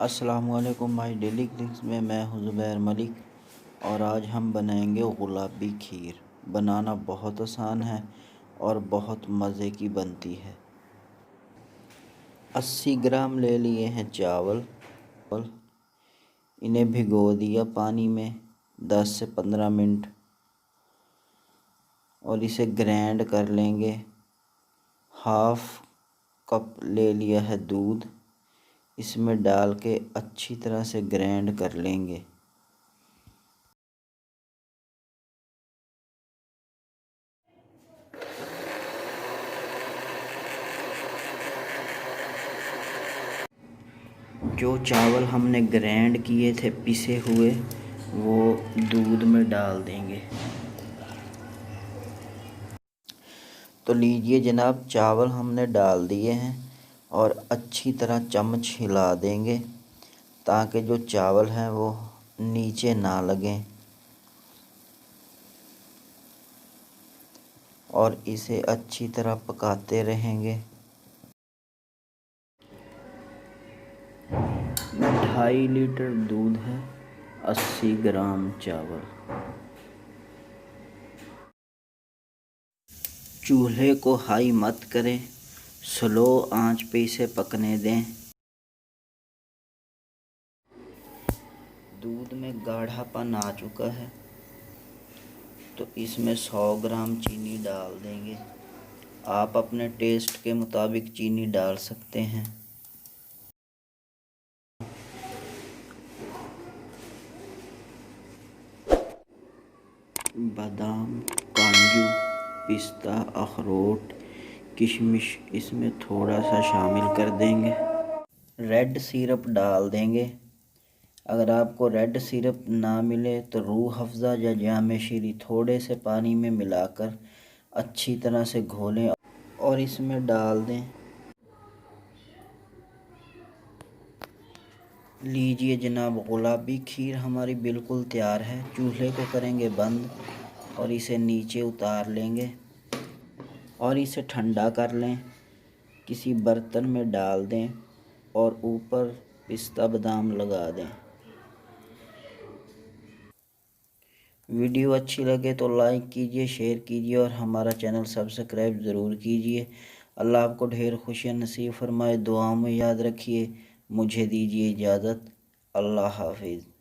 अस्सलामुअलैकुम my daily clicks में मैं हूं ज़ुबैर मलिक और आज हम बनाएंगे गुलाबी खीर। बनाना बहुत आसान है और बहुत मज़े की बनती है। 80 ग्राम ले लिए हैं चावल। इन्हें भिगो दिया पानी में 10 से 15 मिनट और इसे ग्राइंड कर लेंगे। हाफ कप ले लिया है दूध, इसमें डाल के अच्छी तरह से ग्राइंड कर लेंगे। जो चावल हमने ग्राइंड किए थे पिसे हुए वो दूध में डाल देंगे। तो लीजिए जनाब, चावल हमने डाल दिए हैं और अच्छी तरह चम्मच हिला देंगे ताकि जो चावल हैं वो नीचे ना लगें और इसे अच्छी तरह पकाते रहेंगे। 2.5 लीटर दूध है, 80 ग्राम चावल। चूल्हे को हाई मत करें, स्लो आंच पे इसे पकने दें। दूध में गाढ़ापन आ चुका है तो इसमें 100 ग्राम चीनी डाल देंगे। आप अपने टेस्ट के मुताबिक चीनी डाल सकते हैं। बादाम, काजू, पिस्ता, अखरोट, किशमिश इसमें थोड़ा सा शामिल कर देंगे। रेड सिरप डाल देंगे। अगर आपको रेड सिरप ना मिले तो रूह अफ़ज़ा या जाम शीरी थोड़े से पानी में मिलाकर अच्छी तरह से घोलें और इसमें डाल दें। लीजिए जनाब, गुलाबी खीर हमारी बिल्कुल तैयार है। चूल्हे को करेंगे बंद और इसे नीचे उतार लेंगे और इसे ठंडा कर लें। किसी बर्तन में डाल दें और ऊपर पिस्ता बादाम लगा दें। वीडियो अच्छी लगे तो लाइक कीजिए, शेयर कीजिए और हमारा चैनल सब्सक्राइब ज़रूर कीजिए। अल्लाह आपको ढेर खुशियाँ नसीब फरमाए। दुआओं में याद रखिए। मुझे दीजिए इजाज़त। अल्लाह हाफिज़।